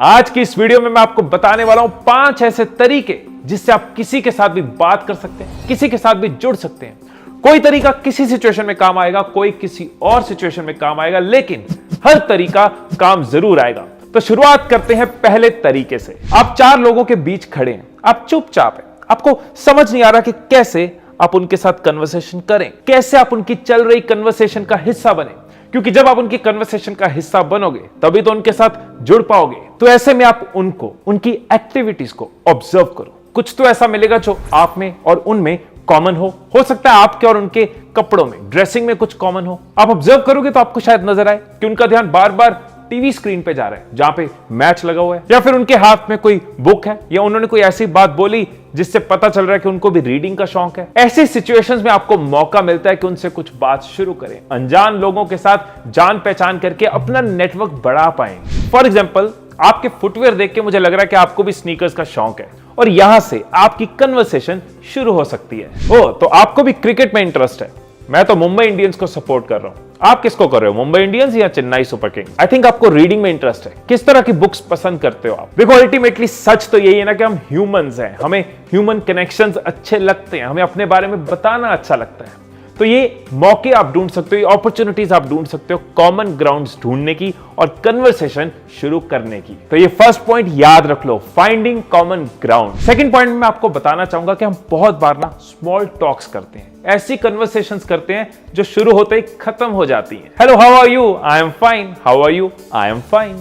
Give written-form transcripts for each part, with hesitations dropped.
आज की इस वीडियो में मैं आपको बताने वाला हूं 5 ऐसे तरीके जिससे आप किसी के साथ भी बात कर सकते हैं, किसी के साथ भी जुड़ सकते हैं। कोई तरीका किसी सिचुएशन में काम आएगा, कोई किसी और सिचुएशन में काम आएगा, लेकिन हर तरीका काम जरूर आएगा। तो शुरुआत करते हैं पहले तरीके से। आप 4 लोगों के बीच खड़े हैं, आप चुपचाप हैं, आपको समझ नहीं आ रहा कि कैसे आप उनके साथ कन्वर्सेशन करें, कैसे आप उनकी चल रही कन्वर्सेशन का हिस्सा बने, क्योंकि जब आप उनकी कन्वर्सेशन का हिस्सा बनोगे तभी तो उनके साथ जुड़ पाओगे। तो ऐसे में आप उनको, उनकी एक्टिविटीज को ऑब्जर्व करो। कुछ तो ऐसा मिलेगा जो आप में और उनमें कॉमन हो सकता है आपके और उनके कपड़ों में, ड्रेसिंग में कुछ कॉमन हो। आप ऑब्जर्व करोगे तो आपको शायद नजर आए कि उनका ध्यान बार बार टीवी स्क्रीन पे जा रहा है जहां पे मैच लगा हुआ है, या फिर उनके हाथ में कोई बुक है, या उन्होंने कोई ऐसी बात बोली जिससे पता चल रहा है कि उनको भी रीडिंग का शौक है। ऐसी सिचुएशंस में आपको मौका मिलता है कि उनसे कुछ बात शुरू करें, अनजान लोगों के साथ जान पहचान करके अपना नेटवर्क बढ़ा पाएंगे। फॉर एग्जाम्पल, आपके फुटवेयर देख के मुझे लग रहा है कि आपको भी स्नीकर्स का शौक है और यहां से आपकी कन्वर्सेशन शुरू हो सकती है। तो आपको भी क्रिकेट में इंटरेस्ट है। मैं तो मुंबई इंडियंस को सपोर्ट कर रहा हूं, आप किसको कर रहे हो, मुंबई इंडियंस या Chennai super Kings? I think आपको रीडिंग में इंटरेस्ट है। किस तरह की बुक्स पसंद करते हो आप? देखो, अल्टीमेटली सच तो यही है ना कि हम ह्यूमंस हैं, हमें ह्यूमन कनेक्शंस अच्छे लगते हैं, हमें अपने बारे में बताना अच्छा लगता है। तो ये मौके आप ढूंढ सकते हो, अपॉर्चुनिटीज आप ढूंढ सकते हो कॉमन ग्राउंड्स ढूंढने की और कन्वर्सेशन शुरू करने की। तो ये फर्स्ट पॉइंट याद रख लो, finding common ground. Second point में मैं आपको बताना चाहूंगा कि हम बहुत बार ना स्मॉल टॉक्स करते हैं, ऐसी कन्वर्सेशंस करते हैं जो शुरू होते ही खत्म हो जाती हैं। Hello, how are you? I am fine. How are you? I am fine.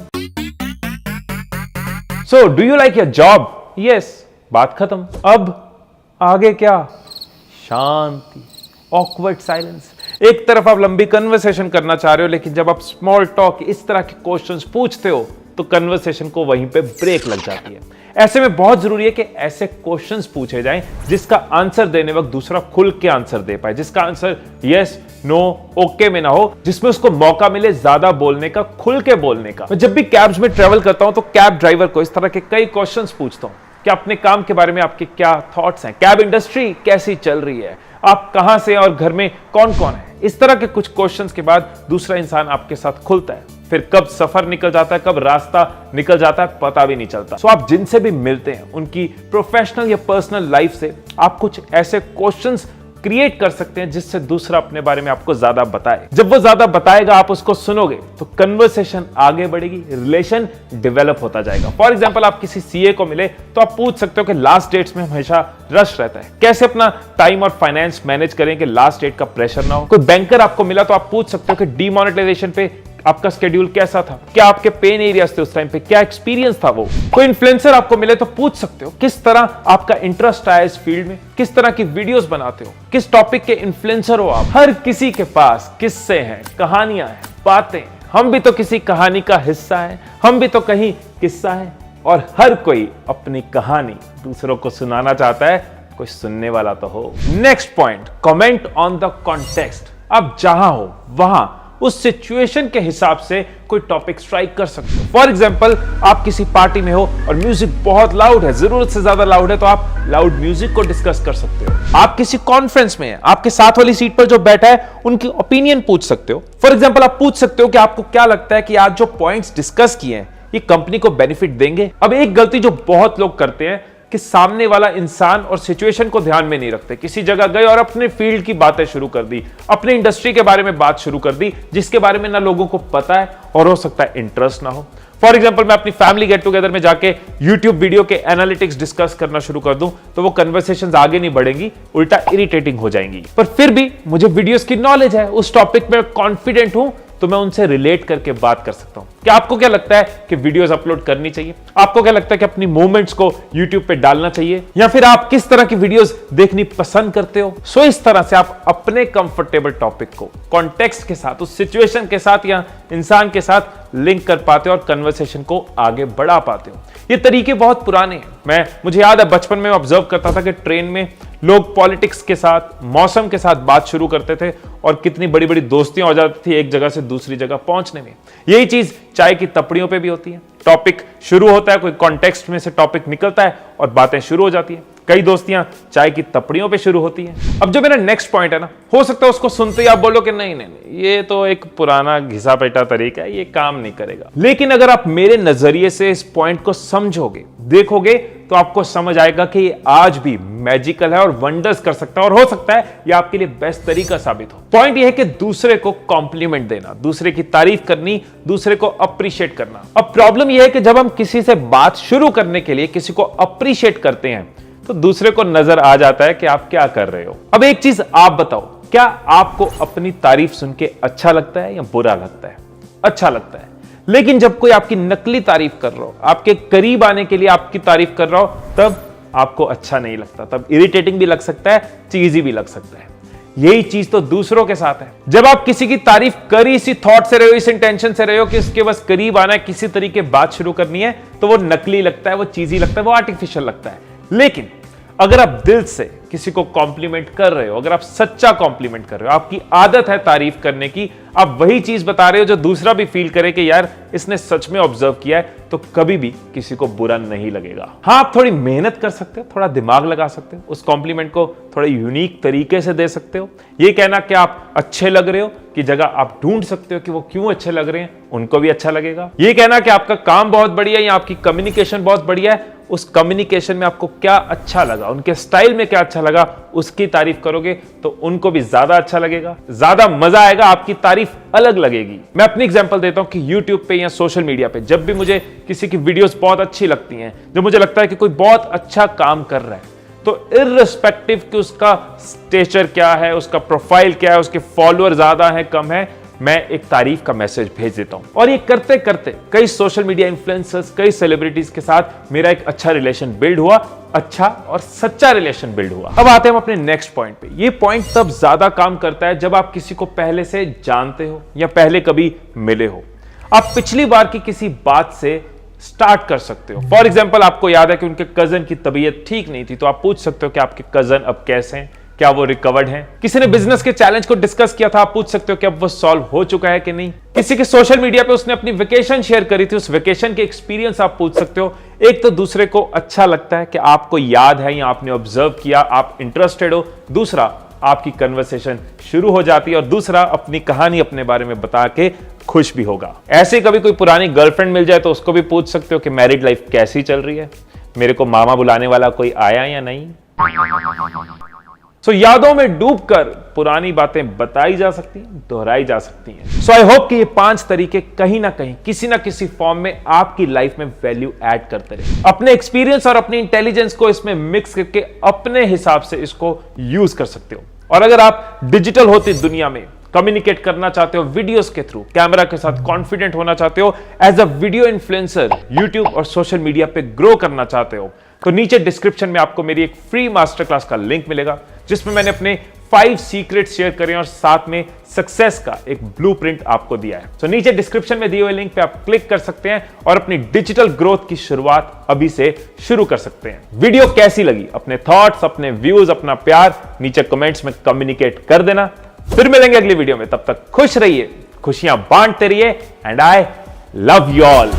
So do you like your job? Yes. बात खत्म। अब आगे क्या? शांति, ऑकवर्ड साइलेंस। एक तरफ आप लंबी कन्वर्सेशन करना चाह रहे हो, लेकिन जब आप स्मॉल टॉक, इस तरह के क्वेश्चंस पूछते हो तो कन्वर्सेशन को वहीं पे ब्रेक लग जाती है। ऐसे में बहुत जरूरी है कि ऐसे क्वेश्चंस पूछे जाएं जिसका आंसर देने वक्त दूसरा खुल के आंसर दे पाए, जिसका आंसर यस, नो, ओके में ना हो, जिसमें उसको मौका मिले ज्यादा बोलने का, खुल के बोलने का। मैं जब भी कैब्स में ट्रेवल करता हूं तो कैब ड्राइवर को इस तरह के कई क्वेश्चंस पूछता हूं कि अपने काम के बारे में आपके क्या थॉट्स हैं, कैब इंडस्ट्री कैसी चल रही है, आप कहां से और घर में कौन कौन है। इस तरह के कुछ क्वेश्चंस के बाद दूसरा इंसान आपके साथ खुलता है। फिर कब सफर निकल जाता है, कब रास्ता निकल जाता है, पता भी नहीं चलता। सो आप जिनसे भी मिलते हैं उनकी प्रोफेशनल या पर्सनल लाइफ से आप कुछ ऐसे क्वेश्चंस क्रिएट कर सकते हैं जिससे दूसरा अपने बारे में आपको ज्यादा बताए। जब वो ज्यादा बताएगा, आप उसको सुनोगे तो कन्वर्सेशन आगे बढ़ेगी, रिलेशन डेवलप होता जाएगा। फॉर एग्जांपल, आप किसी सीए को मिले तो आप पूछ सकते हो कि लास्ट डेट्स में हमेशा रश रहता है, कैसे अपना टाइम और फाइनेंस मैनेज करें कि लास्ट डेट का प्रेशर ना हो। कोई बैंकर आपको मिला तो आप पूछ सकते हो कि डीमोनेटाइजेशन पे आपका शेड्यूल कैसा था, क्या आपके पेन एरियाज थे उस टाइम पे, क्या एक्सपीरियंस था वो। कोई इन्फ्लुएंसर आपको मिले तो पूछ सकते हो किस तरह आपका इंटरेस्ट आया इस फील्ड में, किस तरह की वीडियोस बनाते हो, किस टॉपिक के इन्फ्लुएंसर हो आप। हर किसी के पास किस्से हैं, कहानियां हैं, बातें। हम भी तो किसी कहानी का हिस्सा हैं, हम भी तो कहीं किस्सा है, और हर कोई अपनी कहानी दूसरों को सुनाना चाहता है, कोई सुनने वाला तो हो। Next point, comment on the context. आप जहां हो वहां उस सिचुएशन के हिसाब से कोई टॉपिक स्ट्राइक कर सकते हो। फॉर एग्जाम्पल, आप किसी पार्टी में हो और म्यूजिक बहुत लाउड है, जरूरत से ज्यादा लाउड है, तो आप लाउड म्यूजिक को डिस्कस कर सकते हो। आप किसी कॉन्फ्रेंस में हैं, आपके साथ वाली सीट पर जो बैठा है उनकी ओपिनियन पूछ सकते हो। फॉर एग्जाम्पल, आप पूछ सकते हो कि आपको क्या लगता है कि आज जो पॉइंट्स डिस्कस किए हैं ये कंपनी को बेनिफिट देंगे। अब एक गलती जो बहुत लोग करते हैं कि सामने वाला इंसान और सिचुएशन को ध्यान में नहीं रखते, किसी जगह गए और अपने फील्ड की बातें शुरू कर दी, अपने इंडस्ट्री के बारे में बात शुरू कर दी जिसके बारे में ना लोगों को पता है और हो सकता है इंटरेस्ट ना हो। फॉर एग्जाम्पल, मैं अपनी फैमिली गेट टुगेदर में जाके यूट्यूब वीडियो के एनालिटिक्स डिस्कस करना शुरू कर दूं तो वो कन्वर्सेशंस आगे नहीं बढ़ेंगी, उल्टा इरिटेटिंग हो जाएंगी। पर फिर भी मुझे वीडियोस की नॉलेज है, उस टॉपिक में कॉन्फिडेंट हूं, तो मैं उनसे रिलेट करके बात कर सकता हूं। क्या आपको क्या लगता है कि वीडियोस अपलोड करनी चाहिए? आपको क्या लगता है कि अपनी मूवमेंट्स को YouTube पे डालना चाहिए, या फिर आप किस तरह की वीडियोस देखनी पसंद करते हो? सो इस तरह से आप अपने कंफर्टेबल टॉपिक को कॉन्टेक्स्ट के साथ, उस सिचुएशन के साथ या इंसान के साथ लिंक कर पाते हो और कन्वर्सेशन को आगे बढ़ा पाते हो। ये तरीके बहुत पुराने हैं। मुझे याद है बचपन में ऑब्जर्व करता था कि ट्रेन में लोग पॉलिटिक्स के साथ, मौसम के साथ बात शुरू करते थे और कितनी बड़ी बड़ी दोस्तियां हो जाती थी एक जगह से दूसरी जगह पहुंचने में। यही चीज चाय की तपड़ियों पे भी होती है। टॉपिक शुरू होता है, कोई कॉन्टेक्स्ट में से टॉपिक निकलता है और बातें शुरू हो जाती है। कई दोस्तियां चाय की तपड़ियों पे शुरू होती हैं। अब जो मेरा नेक्स्ट पॉइंट है ना, हो सकता है उसको सुनते ही आप बोलो कि नहीं नहीं नहीं, ये तो एक पुराना घिसा पेटा तरीका है, ये काम नहीं करेगा। लेकिन अगर आप मेरे नजरिए से इस पॉइंट को समझोगे, देखोगे, तो आपको समझ आएगा कि ये आज भी मैजिकल है और वंडर्स कर सकता है, और हो सकता है ये आपके लिए बेस्ट तरीका साबित हो। पॉइंट ये है कि दूसरे को कॉम्प्लीमेंट देना, दूसरे की तारीफ करनी, दूसरे को अप्रिशिएट करना। अब प्रॉब्लम यह है कि जब हम किसी से बात शुरू करने के लिए किसी को अप्रिशिएट करते हैं तो दूसरे को नजर आ जाता है कि आप क्या कर रहे हो। अब एक चीज आप बताओ, क्या आपको अपनी तारीफ सुन के अच्छा लगता है या बुरा लगता है? अच्छा लगता है। लेकिन जब कोई आपकी नकली तारीफ कर रहा हो, आपके करीब आने के लिए आपकी तारीफ कर रहा हो, तब आपको अच्छा नहीं लगता, तब इरिटेटिंग भी लग सकता है, चीजी भी लग सकता है। यही चीज तो दूसरों के साथ है। जब आप किसी की तारीफ कर ही इसी थॉट से रहे हो, इस इंटेंशन से रहे हो कि इसके बस करीब आना है, किसी तरीके बात शुरू करनी है, तो वो नकली लगता है, वो चीजी लगता है, वो आर्टिफिशियल लगता है। लेकिन अगर आप दिल से किसी को कॉम्प्लीमेंट कर रहे हो, अगर आप सच्चा कॉम्प्लीमेंट कर रहे हो, आपकी आदत है तारीफ करने की, आप वही चीज बता रहे हो जो दूसरा भी फील करे कि यार इसने सच में ऑब्जर्व किया है, तो कभी भी किसी को बुरा नहीं लगेगा। हाँ, आप थोड़ी मेहनत कर सकते हो, थोड़ा दिमाग लगा सकते हो, उस कॉम्प्लीमेंट को थोड़ा यूनिक तरीके से दे सकते हो। ये कहना कि आप अच्छे लग रहे हो की जगह आप ढूंढ सकते हो कि वो क्यों अच्छे लग रहे हैं, उनको भी अच्छा लगेगा। ये कहना कि आपका काम बहुत बढ़िया है या आपकी कम्युनिकेशन बहुत बढ़िया है, उस कम्युनिकेशन में आपको क्या अच्छा लगा, उनके स्टाइल में क्या अच्छा लगा, उसकी तारीफ करोगे तो उनको भी ज्यादा अच्छा लगेगा, ज्यादा मजा आएगा, आपकी तारीफ अलग लगेगी। मैं अपनी एग्जांपल देता हूं कि YouTube पे या सोशल मीडिया पे जब भी मुझे किसी की वीडियोस बहुत अच्छी लगती हैं, जब मुझे लगता है कि कोई बहुत अच्छा काम कर रहा है, तो इर्रिस्पेक्टिव कि उसका स्टेचर क्या है, उसका प्रोफाइल क्या है, उसके फॉलोअर ज्यादा है कम है, मैं एक तारीफ का मैसेज भेज देता हूं। और ये करते करते कई सोशल मीडिया इन्फ्लुएंसर्स, कई सेलिब्रिटीज के साथ मेरा एक अच्छा रिलेशन बिल्ड हुआ, अच्छा और सच्चा रिलेशन बिल्ड हुआ। अब आते हैं हम अपने नेक्स्ट पॉइंट पे। ये पॉइंट तब ज्यादा काम करता है जब आप किसी को पहले से जानते हो या पहले कभी मिले हो। आप पिछली बार की किसी बात से स्टार्ट कर सकते हो। फॉर एग्जाम्पल, आपको याद है कि उनके कजन की तबीयत ठीक नहीं थी, तो आप पूछ सकते हो कि आपके कजन अब कैसे हैं, क्या वो रिकवर्ड हैं? किसी ने बिजनेस के चैलेंज को डिस्कस किया था, आप पूछ सकते हो कि अब वो सॉल्व हो चुका है कि नहीं। किसी के सोशल मीडिया पे उसने अपनी वेकेशन शेयर करी थी, उस वेकेशन के एक्सपीरियंस आप पूछ सकते हो। एक तो दूसरे को अच्छा लगता है कि आपको याद है या आपने ऑब्जर्व किया, आप इंटरेस्टेड हो। दूसरा, आपकी कन्वर्सेशन शुरू हो जाती है, और दूसरा, अपनी कहानी अपने बारे में बता के खुश भी होगा। ऐसे कभी कोई पुरानी गर्लफ्रेंड मिल जाए तो उसको भी पूछ सकते हो कि मैरिड लाइफ कैसी चल रही है, मेरे को मामा बुलाने वाला कोई आया या नहीं। सो यादों में डूबकर पुरानी बातें बताई जा सकती हैं, दोहराई जा सकती हैं। सो आई होप कि ये 5 तरीके कहीं ना कहीं किसी ना किसी फॉर्म में आपकी लाइफ में वैल्यू ऐड करते रहे। अपने एक्सपीरियंस और अपनी इंटेलिजेंस को इसमें मिक्स करके अपने हिसाब से इसको यूज कर सकते हो। और अगर आप डिजिटल होती दुनिया में कम्युनिकेट करना चाहते हो वीडियोस के थ्रू, कैमरा के साथ कॉन्फिडेंट होना चाहते हो, as a video influencer YouTube और सोशल मीडिया पे ग्रो करना चाहते हो, तो नीचे डिस्क्रिप्शन में आपको मेरी एक फ्री मास्टर क्लास का लिंक मिलेगा, जिसमें मैंने अपने 5 सीक्रेट्स शेयर करे और साथ में सक्सेस का एक ब्लूप्रिंट आपको दिया है। तो नीचे डिस्क्रिप्शन में दिए हुए लिंक पे आप क्लिक कर सकते हैं और अपनी डिजिटल ग्रोथ की शुरुआत अभी से शुरू कर सकते हैं। वीडियो कैसी लगी? अपने थॉट्स, अपने व्यूज, अपना प्यार नीचे कमेंट्स में कम्युनिकेट कर देना। फिर मिलेंगे अगली वीडियो में, तब तक खुश रहिए, खुशियां बांटते रहिए, and I love you all.